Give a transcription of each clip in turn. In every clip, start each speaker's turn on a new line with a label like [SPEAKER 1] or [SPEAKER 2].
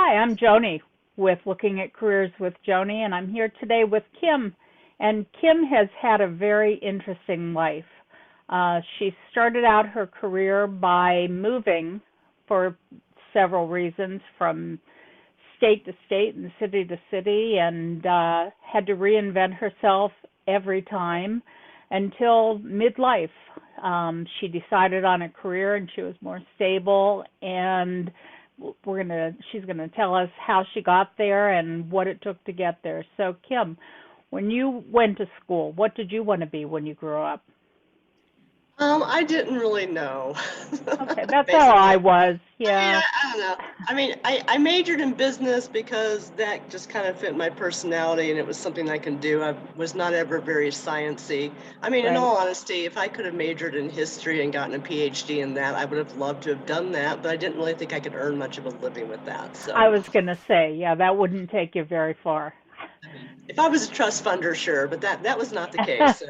[SPEAKER 1] Hi, I'm Joni with Looking at Careers with Joni, and I'm here today with Kim. And Kim has had a very interesting life. She started out her career by moving for several reasons from state to state and city to city, and had to reinvent herself every time until midlife. She decided on a career and she was more stable, and she's gonna tell us how she got there and what it took to get there. So Kim, when you went to school, what did you want to be when you grew up?
[SPEAKER 2] I didn't really know,
[SPEAKER 1] Okay, that's how I
[SPEAKER 2] basically.
[SPEAKER 1] was.
[SPEAKER 2] I mean,
[SPEAKER 1] Yeah,
[SPEAKER 2] I don't know. I majored in business because that just kind of fit my personality and it was something I can do. I was not ever very sciencey. I mean, in
[SPEAKER 1] right.
[SPEAKER 2] all honesty, if I could have majored in history and gotten a PhD in that, I would have loved to have done that, but I didn't really think I could earn much of a living with that.
[SPEAKER 1] I
[SPEAKER 2] So,
[SPEAKER 1] was gonna say, yeah, that wouldn't take you very far.
[SPEAKER 2] I mean, if I was a trust funder, sure, but that was not the case. So,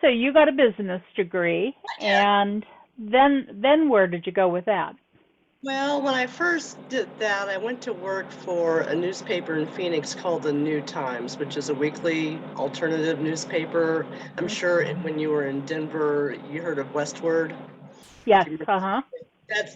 [SPEAKER 1] So you got a business degree,
[SPEAKER 2] I did.
[SPEAKER 1] and then where did you go with that?
[SPEAKER 2] Well, when I first did that, I went to work for a newspaper in Phoenix called the New Times, which is a weekly alternative newspaper. I'm
[SPEAKER 1] Hmm.
[SPEAKER 2] sure when you were in Denver, you heard of Westward.
[SPEAKER 1] Yes,
[SPEAKER 2] Do you remember?
[SPEAKER 1] uh-huh.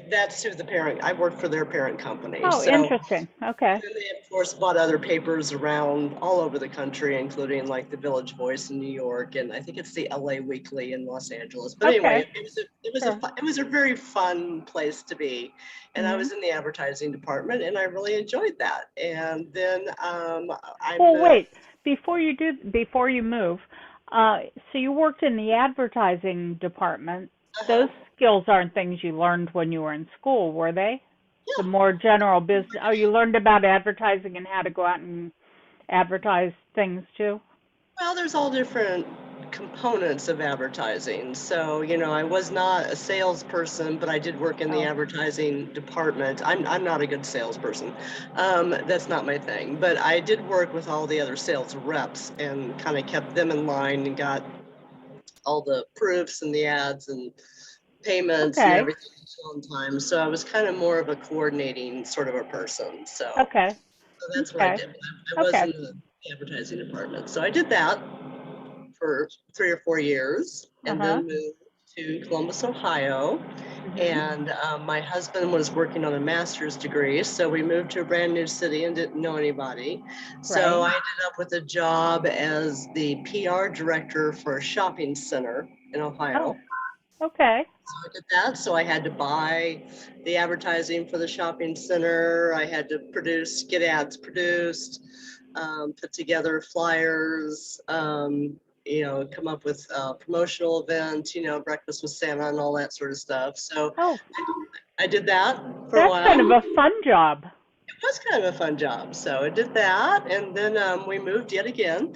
[SPEAKER 2] That's who the parent. I worked for their parent company.
[SPEAKER 1] Oh,
[SPEAKER 2] So
[SPEAKER 1] interesting. Okay.
[SPEAKER 2] then they, of course, bought other papers around all over the country, including like the Village Voice in New York, and I think it's the LA Weekly in Los Angeles. But anyway,
[SPEAKER 1] Okay.
[SPEAKER 2] it was a
[SPEAKER 1] Sure.
[SPEAKER 2] it was a very fun place to be, and I
[SPEAKER 1] Hmm.
[SPEAKER 2] was in the advertising department, and I really enjoyed that. And then I
[SPEAKER 1] Well,
[SPEAKER 2] moved.
[SPEAKER 1] wait. Before you move, so you worked in the advertising department.
[SPEAKER 2] Uh-huh.
[SPEAKER 1] Those skills aren't things you learned when you were in school, were they? The
[SPEAKER 2] Yeah,
[SPEAKER 1] more general business. Oh, you learned about advertising and how to go out and advertise things too?
[SPEAKER 2] well, there's all different components of advertising. So, I was not a salesperson, but I did work in the
[SPEAKER 1] Oh,
[SPEAKER 2] advertising department. I'm not a good salesperson. That's not my thing. But I did work with all the other sales reps and kind of kept them in line and got all the proofs and the ads and payments and
[SPEAKER 1] okay.
[SPEAKER 2] everything on time. So I was kind of more of a coordinating sort of a person.
[SPEAKER 1] Okay.
[SPEAKER 2] So that's what I
[SPEAKER 1] Okay.
[SPEAKER 2] did. I was
[SPEAKER 1] Okay.
[SPEAKER 2] in the advertising department. So I did that for 3 or 4 years and
[SPEAKER 1] Uh-huh.
[SPEAKER 2] then moved to Columbus, Ohio.
[SPEAKER 1] Mhm.
[SPEAKER 2] And my husband was working on a master's degree, so we moved to a brand new city and didn't know anybody. So
[SPEAKER 1] Right.
[SPEAKER 2] I ended up with a job as the PR director for a shopping center in Ohio.
[SPEAKER 1] Oh, okay.
[SPEAKER 2] So I did that. So I had to buy the advertising for the shopping center. I had to get ads produced, put together flyers, come up with promotional events, breakfast with Santa and all that sort of stuff. So
[SPEAKER 1] Oh,
[SPEAKER 2] I did that for a
[SPEAKER 1] that's
[SPEAKER 2] while.
[SPEAKER 1] kind of a fun job.
[SPEAKER 2] It was kind of a fun job. So I did that. And then we moved yet again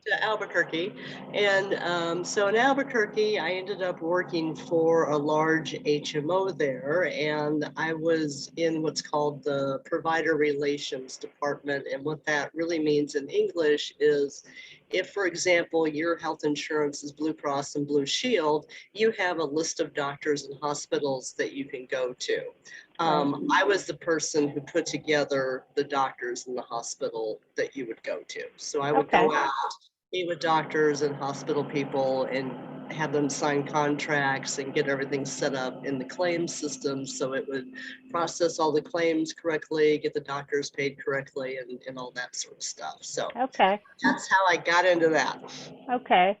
[SPEAKER 2] to Albuquerque. And so in Albuquerque, I ended up working for a large HMO there. And I was in what's called the Provider Relations Department. And what that really means in English is if, for example, your health insurance is Blue Cross and Blue Shield, you have a list of doctors and hospitals that you can go to.
[SPEAKER 1] Right.
[SPEAKER 2] I was the person who put together the doctors in the hospital that you would go to. So I would
[SPEAKER 1] Okay.
[SPEAKER 2] go out, meet with doctors and hospital people and have them sign contracts and get everything set up in the claims system so it would process all the claims correctly, get the doctors paid correctly, and all that sort of stuff. So
[SPEAKER 1] Okay.
[SPEAKER 2] that's how I got into that.
[SPEAKER 1] Okay.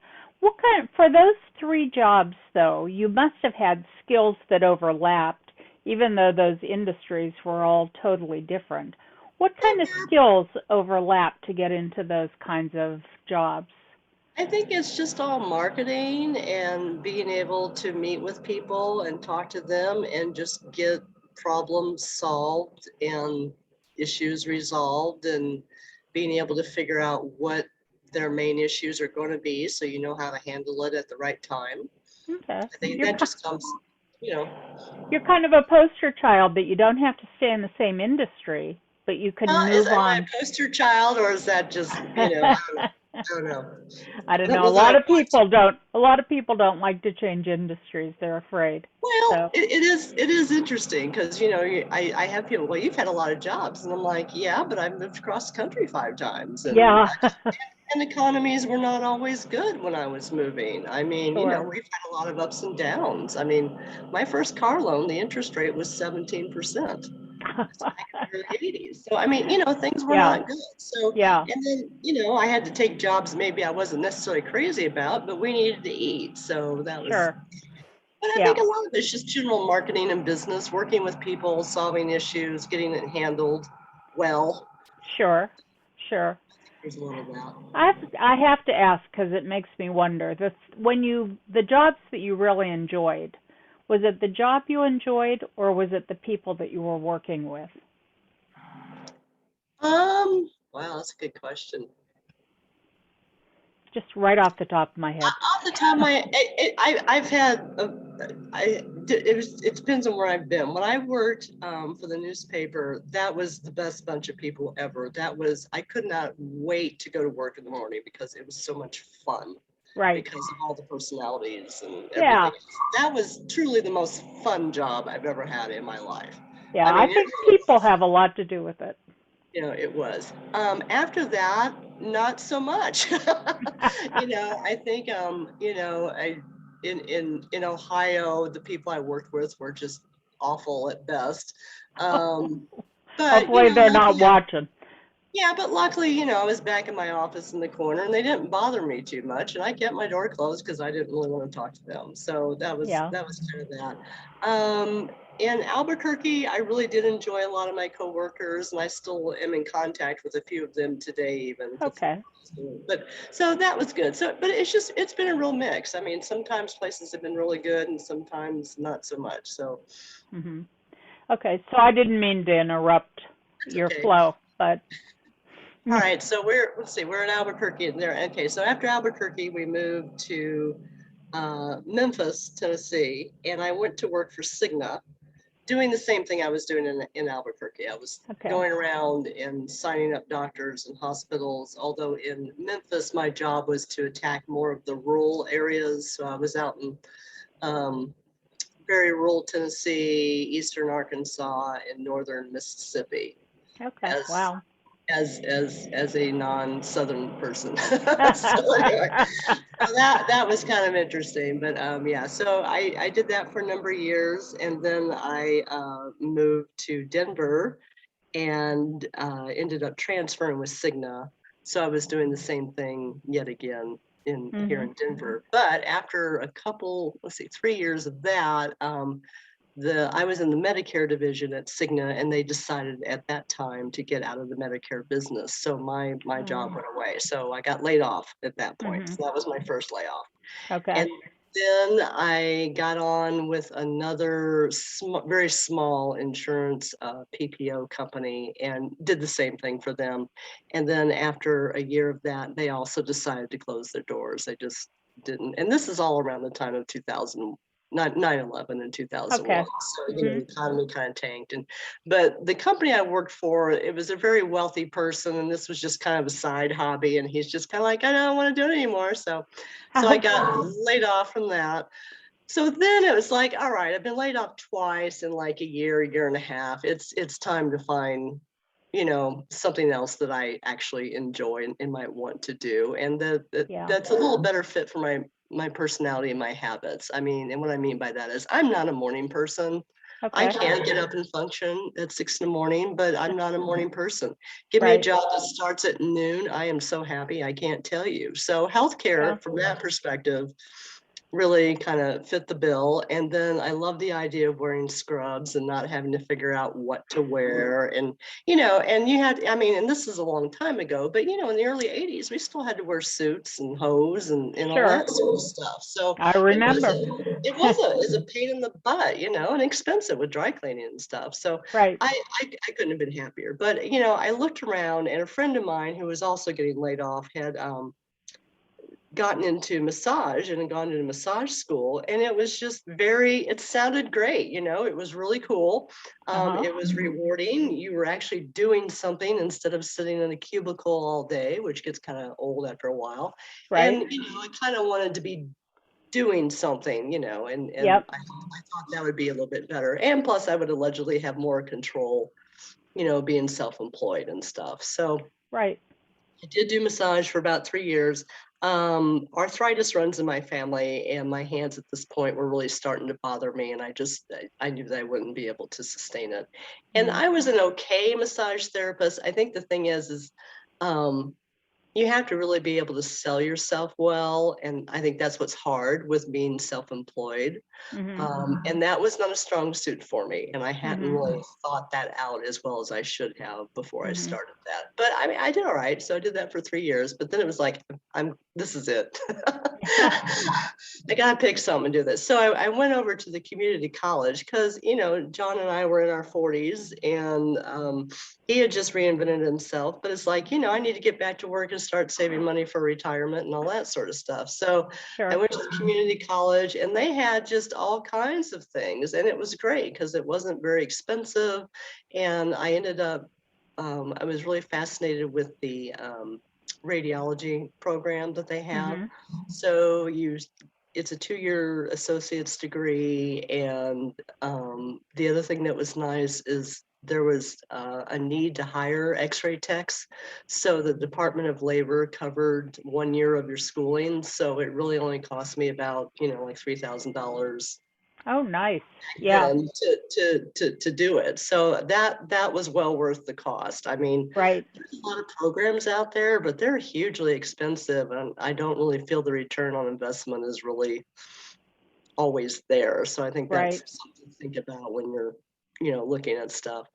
[SPEAKER 1] For those three jobs though, you must have had skills that overlapped, even though those industries were all totally different. What kind of skills overlap to get into those kinds of jobs?
[SPEAKER 2] I think it's just all marketing and being able to meet with people and talk to them and just get problems solved and issues resolved and being able to figure out what their main issues are going to be so you know how to handle it at the right time.
[SPEAKER 1] Okay.
[SPEAKER 2] I think
[SPEAKER 1] You're
[SPEAKER 2] that
[SPEAKER 1] ki-
[SPEAKER 2] just comes, you know,
[SPEAKER 1] you're kind of a poster child that you don't have to stay in the same industry, but you can
[SPEAKER 2] well,
[SPEAKER 1] move
[SPEAKER 2] am I
[SPEAKER 1] on.
[SPEAKER 2] a poster child or is that just, I don't know. don't know.
[SPEAKER 1] I don't
[SPEAKER 2] That
[SPEAKER 1] know.
[SPEAKER 2] wasn't our point.
[SPEAKER 1] A lot of people don't like to change industries. They're afraid.
[SPEAKER 2] Well,
[SPEAKER 1] So,
[SPEAKER 2] it is interesting because I have people. Well, you've had a lot of jobs, and I'm like, yeah, but I've moved across the country 5 times, and
[SPEAKER 1] yeah.
[SPEAKER 2] economies were not always good when I was moving. I mean,
[SPEAKER 1] Sure.
[SPEAKER 2] we've had a lot of ups and downs. I mean, my first car loan, the interest rate was 17%. Early 80s. So I mean, things were
[SPEAKER 1] Yeah.
[SPEAKER 2] not good. So
[SPEAKER 1] Yeah.
[SPEAKER 2] and then, I had to take jobs maybe I wasn't necessarily crazy about, but we needed to eat. So that was
[SPEAKER 1] Sure.
[SPEAKER 2] but I think
[SPEAKER 1] Yeah.
[SPEAKER 2] a lot of it's just general marketing and business, working with people, solving issues, getting it handled well.
[SPEAKER 1] Sure. Sure.
[SPEAKER 2] There's a lot of that.
[SPEAKER 1] I have to ask because it makes me wonder. The jobs that you really enjoyed, was it the job you enjoyed or was it the people that you were working with?
[SPEAKER 2] Wow, that's a good question.
[SPEAKER 1] Just right off the top of my head.
[SPEAKER 2] Off the top of my, I've had, it depends on where I've been. When I worked for the newspaper, that was the best bunch of people ever. I could not wait to go to work in the morning because it was so much fun
[SPEAKER 1] Right.
[SPEAKER 2] because of all the personalities and
[SPEAKER 1] Yeah.
[SPEAKER 2] everything. That was truly the most fun job I've ever had in my life.
[SPEAKER 1] Yeah.
[SPEAKER 2] I
[SPEAKER 1] I
[SPEAKER 2] mean,
[SPEAKER 1] think people have a lot to do with it.
[SPEAKER 2] it was. After that, not so much. I think, in Ohio, the people I worked with were just awful at best. But,
[SPEAKER 1] Hopefully they're not
[SPEAKER 2] luckily,
[SPEAKER 1] watching.
[SPEAKER 2] yeah, but luckily, I was back in my office in the corner and they didn't bother me too much. And I kept my door closed because I didn't really want to talk to them. So
[SPEAKER 1] Yeah.
[SPEAKER 2] that was kind of that. In Albuquerque, I really did enjoy a lot of my coworkers, and I still am in contact with a few of them today, even.
[SPEAKER 1] Okay.
[SPEAKER 2] But so that was good. So, but it's been a real mix. I mean, sometimes places have been really good and sometimes not so much. So
[SPEAKER 1] Mhm. Okay. So I didn't mean to interrupt
[SPEAKER 2] that's
[SPEAKER 1] your
[SPEAKER 2] okay.
[SPEAKER 1] flow, but
[SPEAKER 2] All right, so let's see, we're in Albuquerque and there. Okay, so after Albuquerque, we moved to Memphis, Tennessee, and I went to work for Cigna, doing the same thing I was doing in Albuquerque. I was
[SPEAKER 1] okay.
[SPEAKER 2] going around and signing up doctors and hospitals, although in Memphis, my job was to attack more of the rural areas. So I was out in um, very rural Tennessee, eastern Arkansas, and northern Mississippi
[SPEAKER 1] Okay.
[SPEAKER 2] as
[SPEAKER 1] Wow.
[SPEAKER 2] as a non-Southern person. So anyway, so that was kind of interesting. But yeah, so I did that for a number of years, and then I moved to Denver and ended up transferring with Cigna. So I was doing the same thing yet again in here
[SPEAKER 1] Mhm.
[SPEAKER 2] in Denver. But after a couple, let's see, 3 years of that, I was in the Medicare division at Cigna, and they decided at that time to get out of the Medicare business. So my job
[SPEAKER 1] Oh.
[SPEAKER 2] went away. So I got laid off at that point.
[SPEAKER 1] Mhm.
[SPEAKER 2] So that was my first layoff.
[SPEAKER 1] Okay.
[SPEAKER 2] And then I got on with another very small insurance PPO company and did the same thing for them. And then after a year of that, they also decided to close their doors. They just didn't. And this is all around the time of 2000, 9/11 and 2001.
[SPEAKER 1] Okay.
[SPEAKER 2] So, the
[SPEAKER 1] Mhm.
[SPEAKER 2] economy kind of tanked. But the company I worked for, it was a very wealthy person, and this was just kind of a side hobby. And he's just kind of like, I don't want to do it anymore. So I got laid off from that. So then it was like, all right, I've been laid off twice in like a year and a half. It's time to find, something else that I actually enjoy and might want to do. And
[SPEAKER 1] Yeah.
[SPEAKER 2] that's a little better fit for my personality and my habits. I mean, and what I mean by that is I'm not a morning person. I
[SPEAKER 1] Okay.
[SPEAKER 2] can get up and function at 6 in the morning, but I'm not a morning person. Give me a
[SPEAKER 1] Right.
[SPEAKER 2] job that starts at noon. I am so happy. I can't tell you. So
[SPEAKER 1] Yeah.
[SPEAKER 2] healthcare from that perspective really kind of fit the bill. And then I love the idea of wearing scrubs and not having to figure out what to wear. And you had, I mean, and this is a long time ago, but in the early 80s, we still had to wear suits and hose and all
[SPEAKER 1] Sure.
[SPEAKER 2] that sort of stuff. So
[SPEAKER 1] I
[SPEAKER 2] it was
[SPEAKER 1] remember.
[SPEAKER 2] it's a pain in the butt, and expensive with dry cleaning and stuff. So
[SPEAKER 1] Right.
[SPEAKER 2] I couldn't have been happier. But I looked around, and a friend of mine who was also getting laid off had gotten into massage and had gone to massage school, and it was just it sounded great, it was really cool. It was rewarding. You were actually doing something instead of sitting in a cubicle all day, which gets kind of old after a while.
[SPEAKER 1] Right.
[SPEAKER 2] And, I kind of wanted to be doing something, and
[SPEAKER 1] Yep.
[SPEAKER 2] I thought that would be a little bit better. And plus I would allegedly have more control, being self-employed and stuff. So
[SPEAKER 1] Right.
[SPEAKER 2] I did do massage for about 3 years. Arthritis runs in my family, and my hands at this point were really starting to bother me, and I knew that I wouldn't be able to sustain it. And
[SPEAKER 1] Mm-hmm.
[SPEAKER 2] I was an okay massage therapist. I think the thing is um, you have to really be able to sell yourself well, and I think that's what's hard with being self-employed.
[SPEAKER 1] Mm-hmm.
[SPEAKER 2] And that was not a strong suit for me, and I hadn't
[SPEAKER 1] Mm-hmm.
[SPEAKER 2] really thought that out as well as I should have before I
[SPEAKER 1] Mm-hmm.
[SPEAKER 2] started that. But I mean, I did all right. So I did that for 3 years, but then it was like, this is it. I gotta pick something and do this. So I went over to the community college because, John and I were in our 40s, and he had just reinvented himself. But it's like, I need to get back to work and start saving money for retirement and all that sort of stuff. So I
[SPEAKER 1] Sure.
[SPEAKER 2] went to the community college, and they had just all kinds of things, and it was great because it wasn't very expensive. And I ended up, I was really fascinated with the radiology program that they have.
[SPEAKER 1] Mm-hmm.
[SPEAKER 2] So it's a 2-year associate's degree, and the other thing that was nice is there was a need to hire X-ray techs. So the Department of Labor covered 1 year of your schooling. So it really only cost me about, like $3,000
[SPEAKER 1] Oh, nice. Yeah.
[SPEAKER 2] then to do it. So that was well worth the cost. I mean,
[SPEAKER 1] Right.
[SPEAKER 2] there's a lot of programs out there, but they're hugely expensive, and I don't really feel the return on investment is really always there. So I think that's
[SPEAKER 1] Right.
[SPEAKER 2] something to think about when you're, looking at stuff.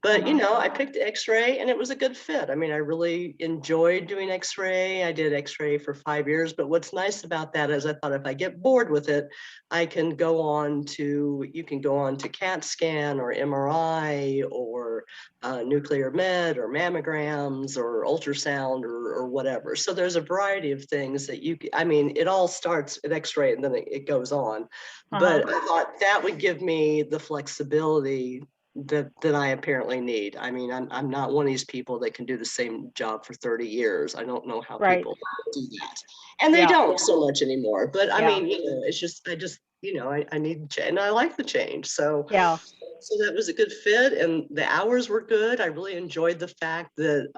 [SPEAKER 2] But,
[SPEAKER 1] Uh-huh.
[SPEAKER 2] I picked X-ray, and it was a good fit. I mean, I really enjoyed doing X-ray. I did X-ray for 5 years. But what's nice about that is I thought if I get bored with it, you can go on to CAT scan or MRI or nuclear med or mammograms or ultrasound or whatever. So there's a variety of things that I mean, it all starts at X-ray and then it goes on.
[SPEAKER 1] Uh-huh.
[SPEAKER 2] But I thought that would give me the flexibility that I apparently need. I mean, I'm not one of these people that can do the same job for 30 years. I don't know how
[SPEAKER 1] Right.
[SPEAKER 2] people do that. And they
[SPEAKER 1] Yeah.
[SPEAKER 2] don't so much anymore. But I
[SPEAKER 1] Yeah.
[SPEAKER 2] mean, it's just I need change, and I like the change.
[SPEAKER 1] Yeah.
[SPEAKER 2] So that was a good fit, and the hours were good. I really enjoyed the fact that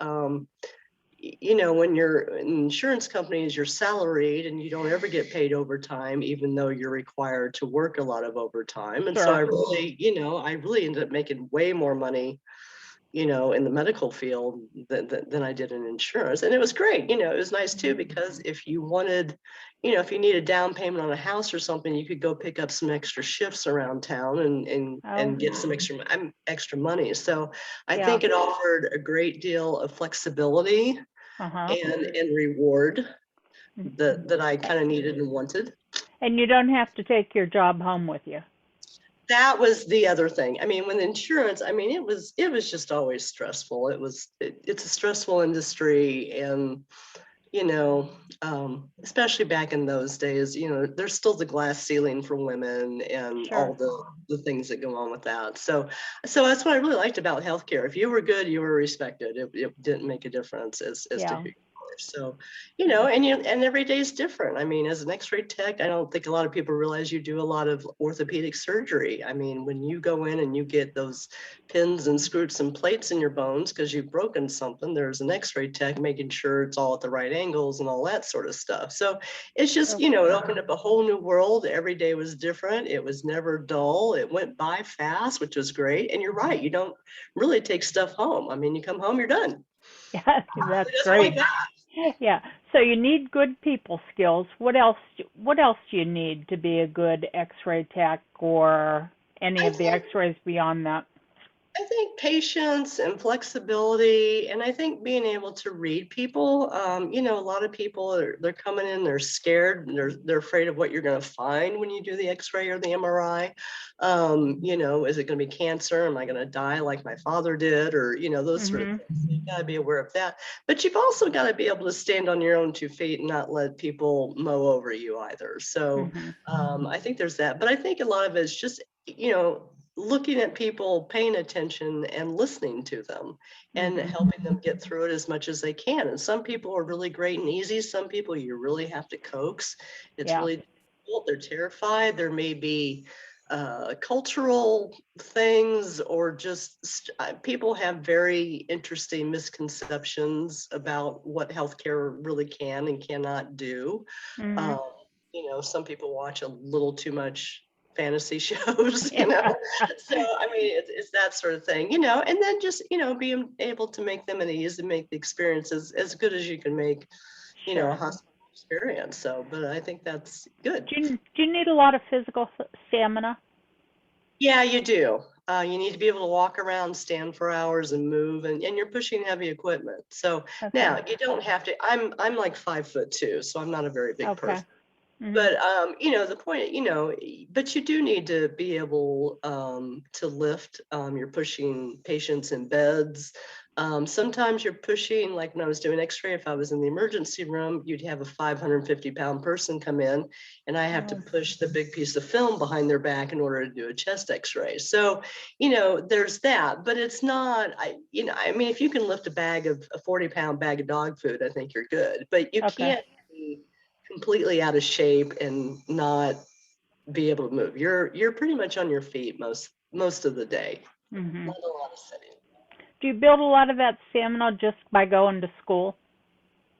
[SPEAKER 2] when you're in insurance companies, you're salaried and you don't ever get paid overtime, even though you're required to work a lot of overtime. And so
[SPEAKER 1] Sure.
[SPEAKER 2] I really ended up making way more money, in the medical field than I did in insurance. And it was great. It was nice too, because if you wanted, if you need a down payment on a house or something, you could go pick up some extra shifts around town
[SPEAKER 1] Oh,
[SPEAKER 2] and get some extra money. So I
[SPEAKER 1] yeah.
[SPEAKER 2] think it offered a great deal of flexibility
[SPEAKER 1] Uh-huh.
[SPEAKER 2] and reward that I kind of needed and wanted.
[SPEAKER 1] And you don't have to take your job home with you.
[SPEAKER 2] That was the other thing. I mean, with insurance, I mean, it was just always stressful. It's a stressful industry, and you know, especially back in those days, there's still the glass ceiling for women and all
[SPEAKER 1] Sure.
[SPEAKER 2] the things that go on with that. So that's what I really liked about healthcare. If you were good, you were respected. It didn't make a difference as to
[SPEAKER 1] Yeah.
[SPEAKER 2] who you were. So, and every day is different. I mean, as an X-ray tech, I don't think a lot of people realize you do a lot of orthopedic surgery. I mean, when you go in and you get those pins and screws and plates in your bones because you've broken something, there's an X-ray tech making sure it's all at the right angles and all that sort of stuff. So it's just,
[SPEAKER 1] Sure.
[SPEAKER 2] it opened up a whole new world. Every day was different. It was never dull. It went by fast, which was great. And you're right, you don't really take stuff home. I mean, you come home, you're done.
[SPEAKER 1] Yeah, that's
[SPEAKER 2] It doesn't like
[SPEAKER 1] great.
[SPEAKER 2] that.
[SPEAKER 1] Yeah. So you need good people skills. What else do you need to be a good X-ray tech or any
[SPEAKER 2] I
[SPEAKER 1] of the
[SPEAKER 2] think
[SPEAKER 1] X-rays beyond that?
[SPEAKER 2] I think patience and flexibility, and I think being able to read people. A lot of people they're coming in, they're scared, and they're afraid of what you're going to find when you do the X-ray or the MRI. Is it going to be cancer? Am I going to die like my father did? Or those sort of
[SPEAKER 1] Mhm.
[SPEAKER 2] things. So you got to be aware of that. But you've also got to be able to stand on your own 2 feet and not let people mow over you either. So
[SPEAKER 1] Mhm.
[SPEAKER 2] I think there's that. But I think a lot of it's just looking at people, paying attention and listening to them and
[SPEAKER 1] Mhm.
[SPEAKER 2] helping them get through it as much as they can. And some people are really great and easy. Some people you really have to coax. It's
[SPEAKER 1] Yeah.
[SPEAKER 2] really difficult. They're terrified. There may be cultural things or just people have very interesting misconceptions about what healthcare really can and cannot do.
[SPEAKER 1] Mhm.
[SPEAKER 2] Um, some people watch a little too much fantasy shows,
[SPEAKER 1] Yeah.
[SPEAKER 2] So, I mean, it's that sort of thing, and then just, being able to make them at ease and make the experience as good as you can make, a
[SPEAKER 1] Sure.
[SPEAKER 2] hospital experience. So, but I think that's good.
[SPEAKER 1] Do you need a lot of physical stamina?
[SPEAKER 2] Yeah, you do. You need to be able to walk around, stand for hours and move, and you're pushing heavy equipment. So
[SPEAKER 1] Okay.
[SPEAKER 2] now you don't have to, I'm like 5'2", so I'm not a very big
[SPEAKER 1] Okay.
[SPEAKER 2] person.
[SPEAKER 1] Mhm.
[SPEAKER 2] But the point, but you do need to be able to lift. You're pushing patients in beds. Sometimes you're pushing, like when I was doing X-ray, if I was in the emergency room, you'd have a 550-pound person come in, and I have to
[SPEAKER 1] Oh,
[SPEAKER 2] push the big piece of film behind their back in order to do a chest X-ray. So, there's that, but it's not. I mean, if you can lift a 40-pound bag of dog food, I think you're good. But you
[SPEAKER 1] okay.
[SPEAKER 2] can't be completely out of shape and not be able to move. You're pretty much on your feet most of the day.
[SPEAKER 1] Mhm.
[SPEAKER 2] Not a lot of sitting.
[SPEAKER 1] Do you build a lot of that stamina just by going to school?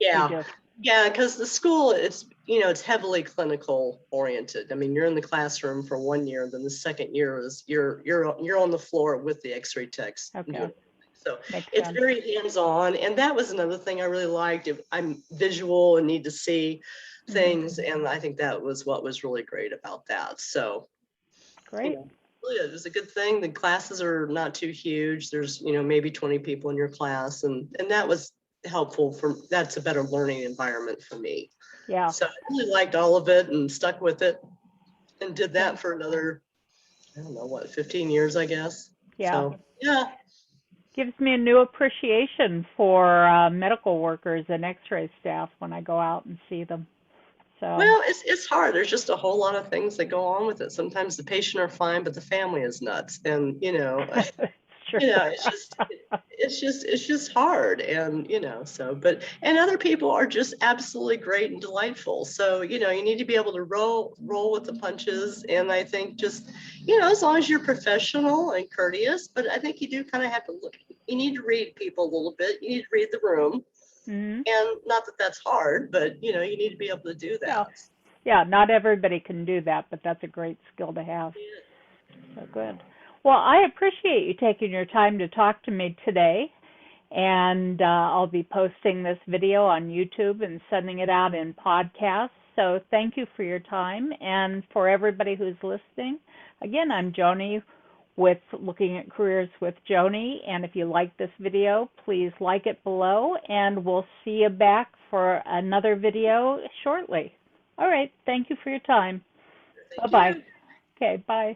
[SPEAKER 1] You
[SPEAKER 2] Yeah.
[SPEAKER 1] do.
[SPEAKER 2] Yeah, because the school is, it's heavily clinical oriented. I mean, you're in the classroom for 1 year, then the second year is you're on the floor with the X-ray techs and doing
[SPEAKER 1] Okay.
[SPEAKER 2] everything. So
[SPEAKER 1] Makes
[SPEAKER 2] it's
[SPEAKER 1] sense.
[SPEAKER 2] very hands-on, and that was another thing I really liked. I'm visual and need to see
[SPEAKER 1] Mhm.
[SPEAKER 2] things, and I think that was what was really great about that. So
[SPEAKER 1] Great.
[SPEAKER 2] really, it was a good thing. The classes are not too huge. There's, maybe 20 people in your class, and that was helpful that's a better learning environment for me.
[SPEAKER 1] Yeah.
[SPEAKER 2] So I really liked all of it and stuck with it and did
[SPEAKER 1] Yeah.
[SPEAKER 2] that for another, I don't know what, 15 years, I guess.
[SPEAKER 1] Yeah.
[SPEAKER 2] So yeah.
[SPEAKER 1] Gives me a new appreciation for medical workers and X-ray staff when I go out and see them. So
[SPEAKER 2] Well, it's hard. There's just a whole lot of things that go on with it. Sometimes the patient are fine, but the family is nuts. And,
[SPEAKER 1] it's true.
[SPEAKER 2] it's just hard. And, and other people are just absolutely great and delightful. So, you need to be able to roll with the punches. And I think just, as long as you're professional and courteous, but I think you do kind of have to look, you need to read people a little bit. You need to read the room.
[SPEAKER 1] Mhm.
[SPEAKER 2] And not that that's hard, but, you need to be able to do
[SPEAKER 1] Yeah.
[SPEAKER 2] that.
[SPEAKER 1] Yeah, not everybody can do that, but that's a great skill to have. So good. Well, I appreciate you taking your time to talk to me today, and I'll be posting this video on YouTube and sending it out in podcasts. So thank you for your time, and for everybody who's listening. Again, I'm Joni with Looking at Careers with Joni, and if you like this video, please like it below, and we'll see you back for another video shortly. All right, thank you for your time.
[SPEAKER 2] Thank
[SPEAKER 1] Bye-bye.
[SPEAKER 2] you.
[SPEAKER 1] Okay, bye.